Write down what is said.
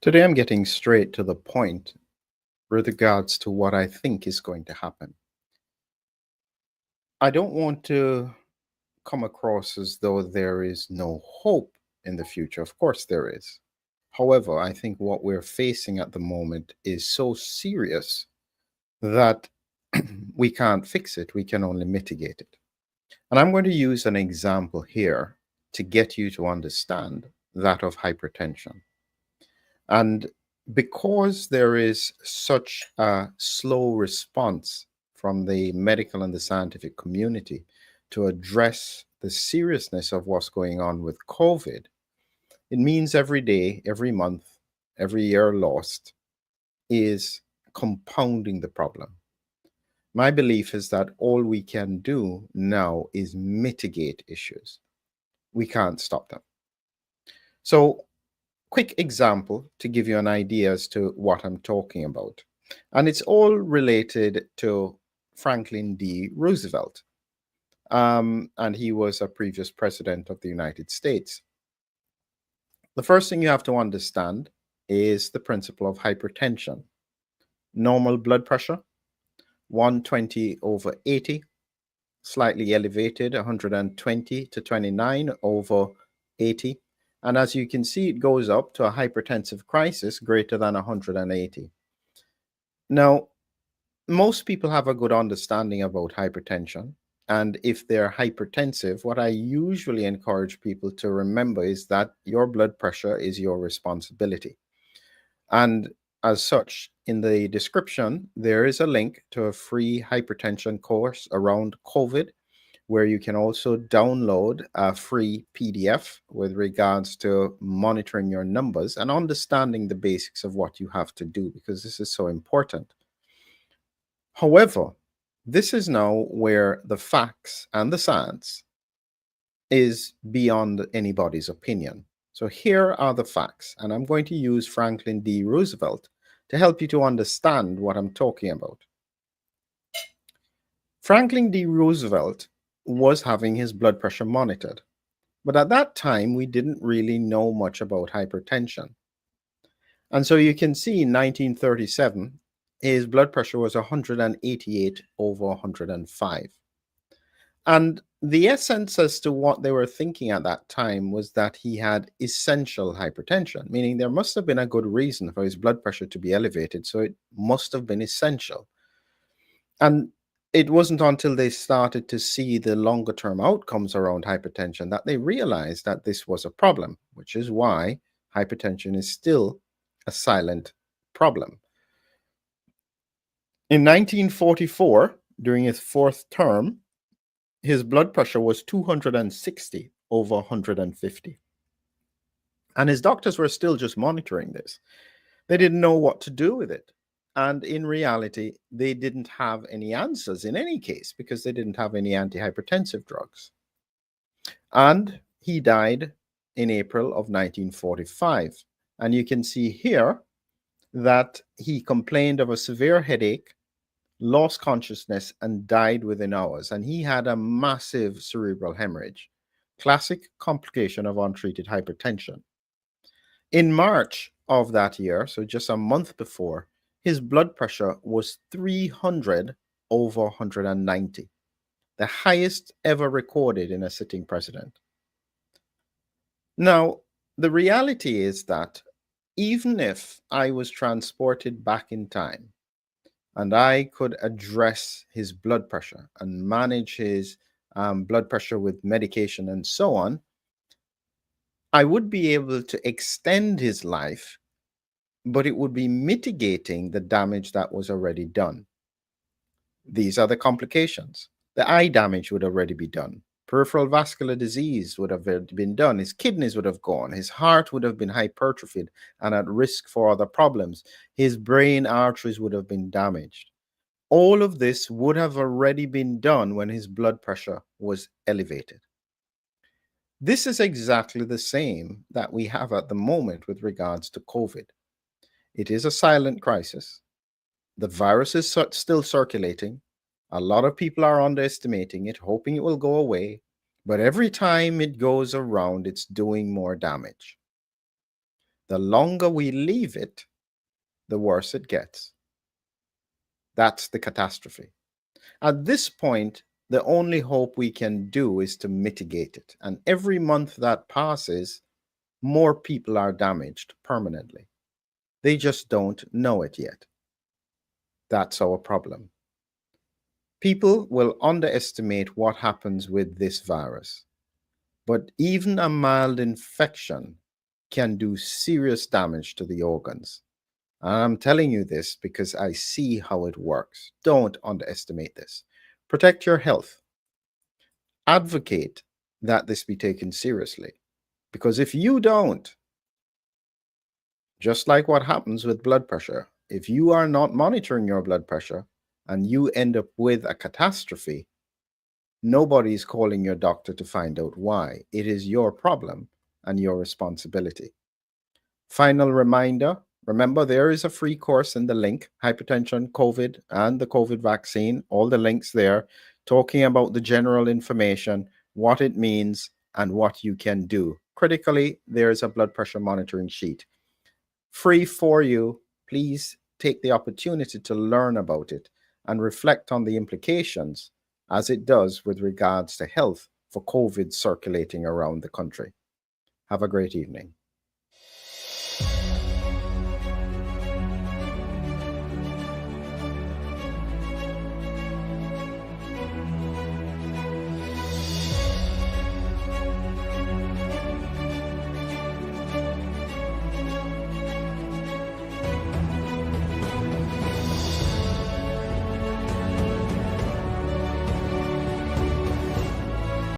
Today, I'm getting straight to the point with regards to what I think is going to happen. I don't want to come across as though there is no hope in the future. Of course, there is. However, I think what we're facing at the moment is so serious that we can't fix it, we can only mitigate it. And I'm going to use an example here to get you to understand that of hypertension. And because there is such a slow response from the medical and the scientific community to address the seriousness of what's going on with COVID, it means every day, every month, every year lost is compounding the problem. My belief is that all we can do now is mitigate issues. We can't stop them. So, quick example to give you an idea as to what I'm talking about. And it's all related to Franklin D. Roosevelt. And he was a previous president of the United States. The first thing you have to understand is the principle of hypertension. Normal blood pressure, 120 over 80, slightly elevated, 120 to 29 over 80. And as you can see, it goes up to a hypertensive crisis greater than 180. Now, most people have a good understanding about hypertension. And if they're hypertensive, what I usually encourage people to remember is that your blood pressure is your responsibility. And as such, in the description, there is a link to a free hypertension course around COVID, where you can also download a free PDF with regards to monitoring your numbers and understanding the basics of what you have to do, because this is so important. However, this is now where the facts and the science is beyond anybody's opinion. So here are the facts, and I'm going to use Franklin D. Roosevelt to help you to understand what I'm talking about. Franklin D. Roosevelt was having his blood pressure monitored, but at that time we didn't really know much about hypertension. And so you can see in 1937, his blood pressure was 188 over 105. And the essence as to what they were thinking at that time was that he had essential hypertension, meaning there must have been a good reason for his blood pressure to be elevated. So it must have been essential. And it wasn't until they started to see the longer term outcomes around hypertension that they realized that this was a problem, which is why hypertension is still a silent problem. In 1944, during his fourth term, his blood pressure was 260 over 150. And his doctors were still just monitoring this. They didn't know what to do with it. And in reality, they didn't have any answers in any case because they didn't have any antihypertensive drugs. And he died in April of 1945. And you can see here that he complained of a severe headache, lost consciousness, and died within hours. And he had a massive cerebral hemorrhage, classic complication of untreated hypertension. In March of that year, so just a month before, his blood pressure was 300 over 190, the highest ever recorded in a sitting president. Now, the reality is that even if I was transported back in time and I could address his blood pressure and manage his blood pressure with medication and so on, I would be able to extend his life, but it would be mitigating the damage that was already done. These are the complications. The eye damage would already be done. Peripheral vascular disease would have been done. His kidneys would have gone. His heart would have been hypertrophied and at risk for other problems. His brain arteries would have been damaged. All of this would have already been done when his blood pressure was elevated. This is exactly the same that we have at the moment with regards to COVID. It is a silent crisis. The virus is still circulating. A lot of people are underestimating it, hoping it will go away. But every time it goes around, it's doing more damage. The longer we leave it, the worse it gets. That's the catastrophe. At this point, the only hope we can do is to mitigate it. And every month that passes, more people are damaged permanently. They just don't know it yet. That's our problem. People will underestimate what happens with this virus. But even a mild infection can do serious damage to the organs. And I'm telling you this because I see how it works. Don't underestimate this. Protect your health. Advocate that this be taken seriously. Because if you don't, just like what happens with blood pressure, if you are not monitoring your blood pressure and you end up with a catastrophe, nobody is calling your doctor to find out why. It is your problem and your responsibility. Final reminder, remember there is a free course in the link, Hypertension, COVID, and the COVID vaccine, all the links there, talking about the general information, what it means, and what you can do. Critically, there's a blood pressure monitoring sheet. Free for you. Please take the opportunity to learn about it and reflect on the implications as it does with regards to health for COVID circulating around the country. Have a great evening.